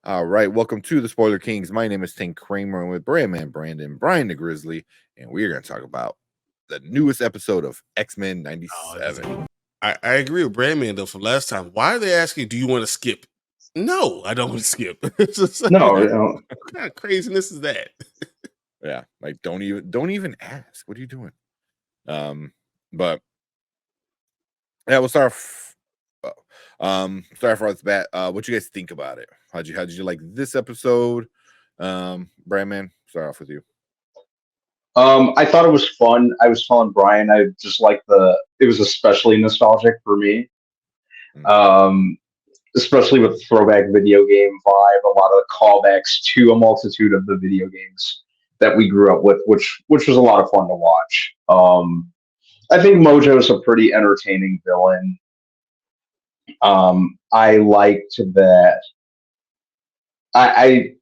All right, welcome to the Spoiler Kings. My name is Tank Kramer, and with Brandman Brandon, Brian the Grizzly, and we're going to talk about the newest episode of X-Men Oh, 97. I agree with Brandman though from last time. Why are they asking, do you want to skip? No, I don't want to skip. It's just like, No, what kind of craziness is that? Yeah, like don't even ask. What are you doing? But yeah, we'll start off. Start off right off the bat. What you guys think about it? How did you like this episode? Brandman, start off with you. I thought it was fun. I was telling Brian, I just like it was especially nostalgic for me. Mm. Especially with the throwback video game vibe, a lot of the callbacks to a multitude of the video games that we grew up with, which was a lot of fun to watch. I think Mojo's a pretty entertaining villain. I liked that. I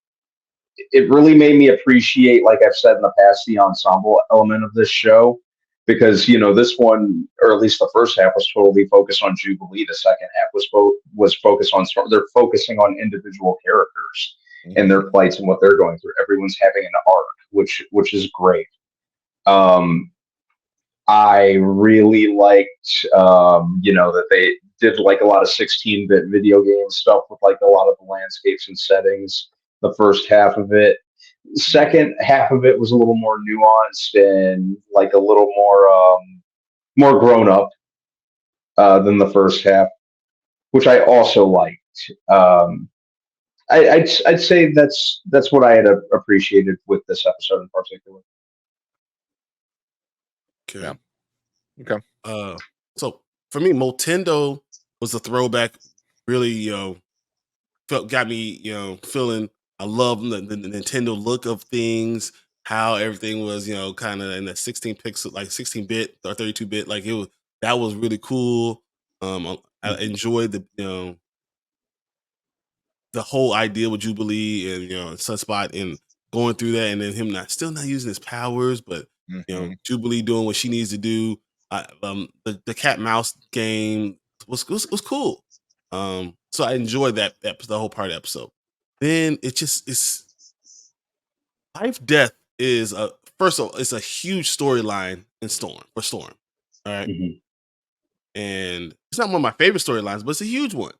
it really made me appreciate, like I've said in the past, the ensemble element of this show, because this one, or at least the first half, was totally focused on Jubilee. The second half was focused on Storm. They're focusing on individual characters and their plights and what they're going through. Everyone's having an arc, which is great. I really liked, that they did like a lot of 16-bit video game stuff with like a lot of the landscapes and settings. The first half of it, second half of it was a little more nuanced and like a little more grown up than the first half, which I also liked. I'd say that's what I had appreciated with this episode in particular. Okay. Yeah. Okay. So for me, Motendo was a throwback. Really, got me, feeling. I love the Nintendo look of things. How everything was, kind of in the 16 pixel, like 16-bit or 32-bit. Like that was really cool. I enjoyed the whole idea with Jubilee and Sunspot and going through that, and then him still not using his powers, but Jubilee doing what she needs to do. The cat mouse game was cool. So I enjoyed the whole part of the episode. Then it's life death is first of all, it's a huge storyline in Storm. All right. And it's not one of my favorite storylines, but it's a huge one.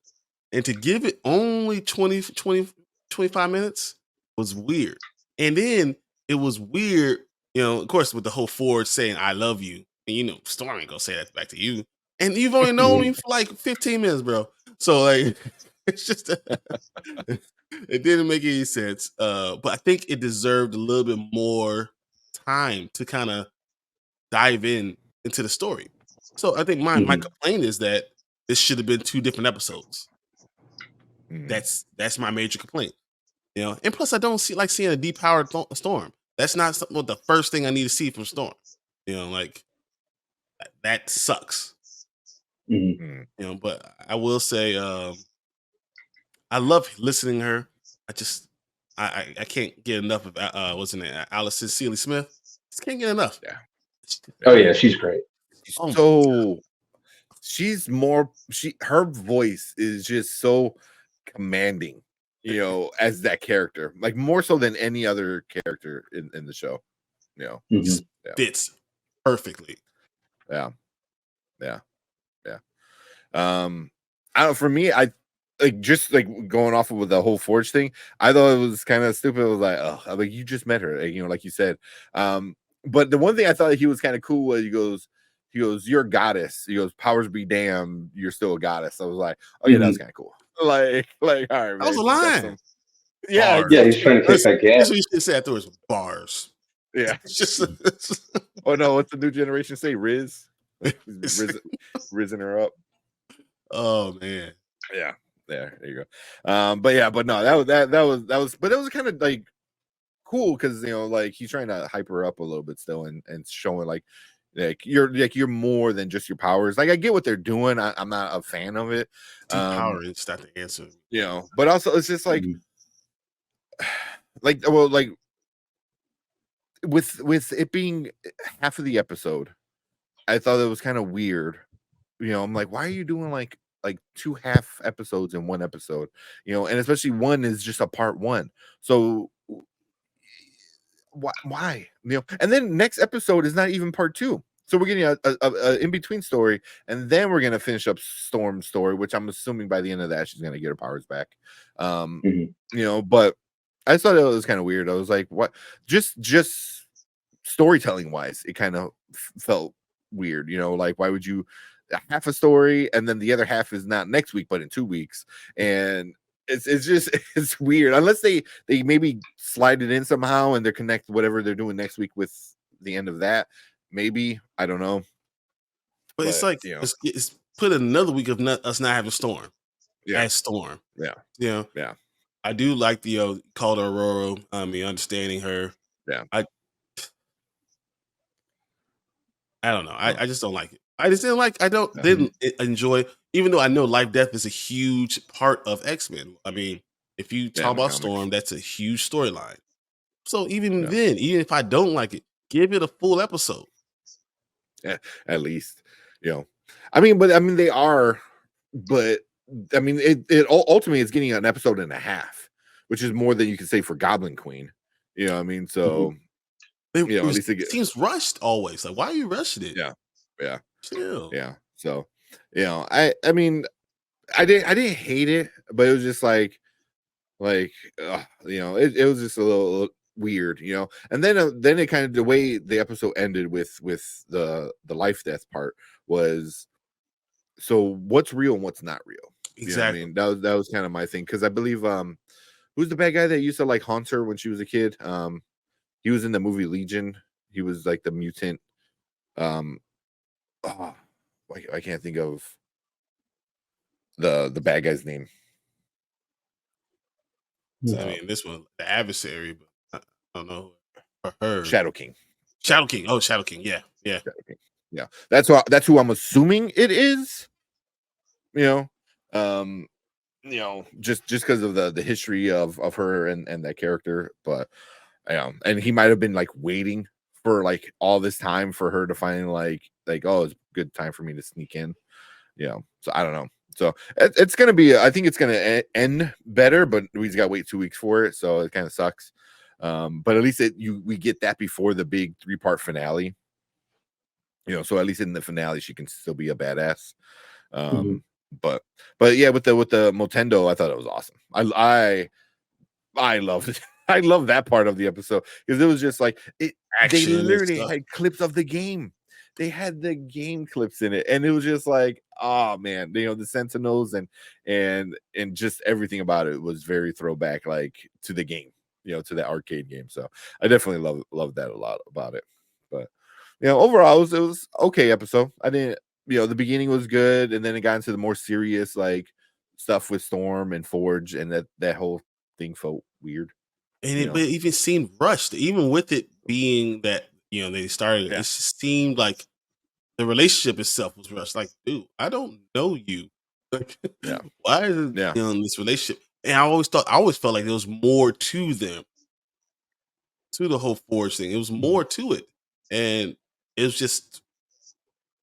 And to give it only 25 minutes was weird. And then it was weird, of course, with the whole Ford saying, I love you. And Storm ain't gonna say that back to you. And you've only known me for like 15 minutes, bro. So like, it's just, it didn't make any sense. But I think it deserved a little bit more time to kind of dive into the story. So I think my complaint is that this should have been 2 different episodes. That's my major complaint. And plus I don't like seeing a depowered Storm. That's not the first thing I need to see from Storm. Like that sucks. But I will say I love listening to her. I can't get enough of what's her name? Allison Seeley Smith. Just can't get enough. Yeah. Oh yeah, she's great. Her voice is just so commanding, as that character, like more so than any other character in the show. Just fits perfectly. Yeah. I don't. For me, I just going off of the whole Forge thing. I thought it was kind of stupid. It was like, oh, like you just met her, like you said. But the one thing I thought he was kind of cool was he goes, you're a goddess. He goes, powers be damned, you're still a goddess. I was like, oh yeah, that's kind of cool. Like, all right, man. That was a line. Yeah, he's trying to kick that gas. That's what you should say afterwards. Bars. Yeah. Oh no, what's the new generation say? Riz rizzing her up. Oh man. Yeah. There you go. But no, that was but it was kind of like cool because like he's trying to hype her up a little bit still and showing like you're more than just your powers. Like I get what they're doing. I'm not a fan of it. Power is not the answer. But also it's just like with it being half of the episode, I thought it was kind of weird. I'm like, why are you doing like like 2 half episodes in one episode, and especially one is just a part 1. So why? And then next episode is not even part 2. So we're getting a in between story, and then we're gonna finish up Storm's story, which I'm assuming by the end of that she's gonna get her powers back. But I just thought it was kind of weird. I was like, what? Just storytelling wise, it kind of felt weird. Like why would you half a story and then the other half is not next week but in 2 weeks, and it's just it's weird unless they maybe slide it in somehow and they're connect whatever they're doing next week with the end of that. Maybe I don't know, But it's but like it's put another week of us not having Storm yeah, as Storm. yeah, Yeah. I do like the called her Aurora. Understanding her. yeah. I don't know. I just don't like it. I just didn't like. I didn't enjoy. Even though I know life death is a huge part of X-Men. I mean, if you talk about Storm, that's a huge storyline. So even then, even if I don't like it, give it a full episode. Yeah, at least, I mean, they are, but I mean, it ultimately is getting an episode and a half, which is more than you can say for Goblin Queen. I mean, so at least it seems rushed always. Like, why are you rushing it? Yeah, chill. Yeah. So, I mean, I didn't hate it, but it was just like, it was just a little weird, and then it kind of the way the episode ended with the life death part was, so what's real and what's not real. Exactly. I mean, that was kind of my thing, because I believe who's the bad guy that used to like haunt her when she was a kid? He was in the movie Legion. He was like the mutant. I can't think of the bad guy's name. I mean, this one, the adversary, but I don't know her. Shadow King. Shadow King. Oh, Shadow King. Yeah. Shadow King. Yeah, that's who I'm assuming it is. Just because of the history of her and that character, but and he might have been like waiting for like all this time for her to finally like oh, it's a good time for me to sneak in. So I don't know. So it's gonna be, I think it's gonna end better, but we just gotta wait 2 weeks for it, so it kind of sucks. But at least we get that before the big 3-part finale. So at least in the finale she can still be a badass. But yeah, with the Motendo, I thought it was awesome. I loved it. I love that part of the episode because it was just like it. They literally had clips of the game. They had the game clips in it, and it was just like, oh man, the Sentinels and just everything about it was very throwback, like to the game, to the arcade game. So I definitely love that a lot about it. But overall, it was okay episode. I didn't, the beginning was good, and then it got into the more serious like stuff with Storm and Forge, and that whole thing felt weird. And but it even seemed rushed, even with it being that they started. It just seemed like the relationship itself was rushed. Like, dude, I don't know you. Like, why is it this relationship? And I always felt like there was more to them, to the whole Forge thing. It was more to it, and it was just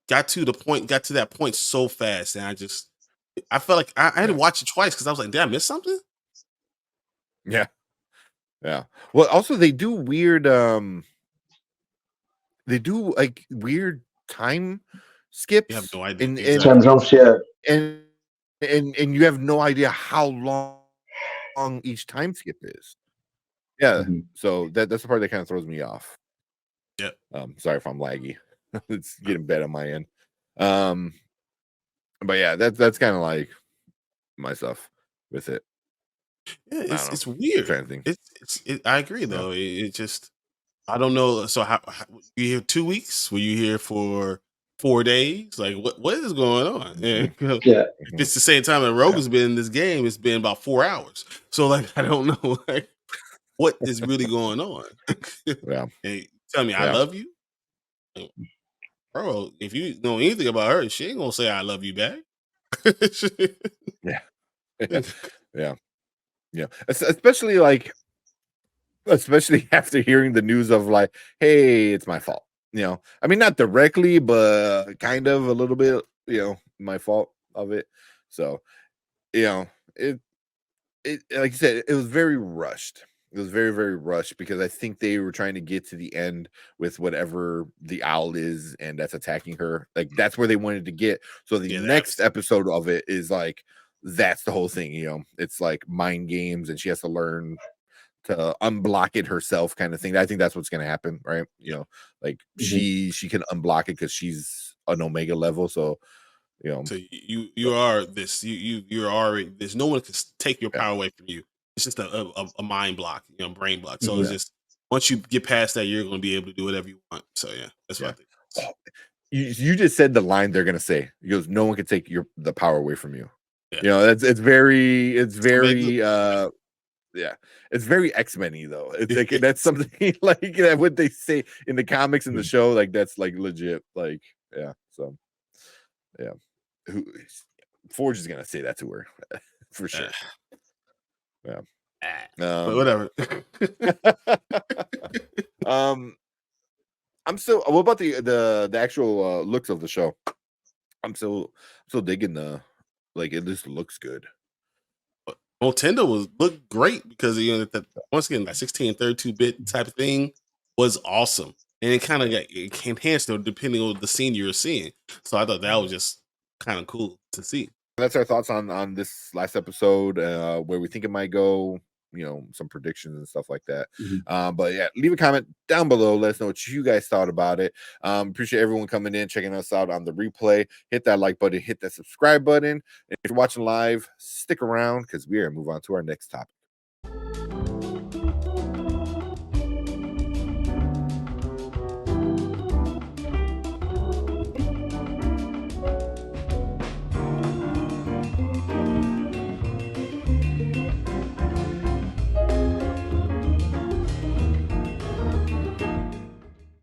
got to that point so fast, and I felt like I had to watch it twice because I was like, did I miss something? Yeah. Well, also they do weird time skips. You have no idea. And time jumps, and you have no idea how long each time skip is. Yeah. So that's the part that kind of throws me off. Yeah. Sorry if I'm laggy. It's getting bad on my end. But yeah, that's kind of like my stuff with it. Yeah, it's weird. I agree though. It just, I don't know. So how you here 2 weeks? Were you here for 4 days? Like what is going on? If it's the same time that Rogan's been in this game, it's been about 4 hours. So like I don't know like what is really going on. Hey, tell me I love you. Bro, if you know anything about her, she ain't gonna say I love you back. Yeah. Especially after hearing the news of like, hey, it's my fault. I mean, not directly, but kind of a little bit, my fault of it. So, you know, it like you said, it was very rushed. It was very, very rushed because I think they were trying to get to the end with whatever the owl is, and that's attacking her. Like that's where they wanted to get. So the Yeah, next episode of it is like that's the whole thing. It's like mind games, and she has to learn to unblock it herself, kind of thing. I think that's what's going to happen, right? Like she can unblock it because she's an Omega level. So So you are this. You're already. There's no one can take your yeah. power away from you. It's just a mind block, brain block. So Yeah. it's just once you get past that, you're going to be able to do whatever you want. So yeah, that's what I think. Oh, you just said the line they're gonna say. He goes, "No one can take the power away from you." Yeah. It's very Yeah. it's very X-Men-y though. It's like that's something like that what they say in the comics and the show, like that's like legit. Like so who Forge is gonna say that to her for sure. But whatever. I'm still. What about the actual looks of the show? I'm still digging like it just looks good. Nintendo looked great because once again that 1632-bit type of thing was awesome, and it kind of got enhanced depending on the scene you were seeing. So I thought that was just kind of cool to see. That's our thoughts on this last episode, where we think it might go. Some predictions and stuff like that. But yeah, leave a comment down below. Let us know what you guys thought about it. Appreciate everyone coming in, checking us out on the replay. Hit that like button, hit that subscribe button. And if you're watching live, stick around because we are gonna move on to our next topic.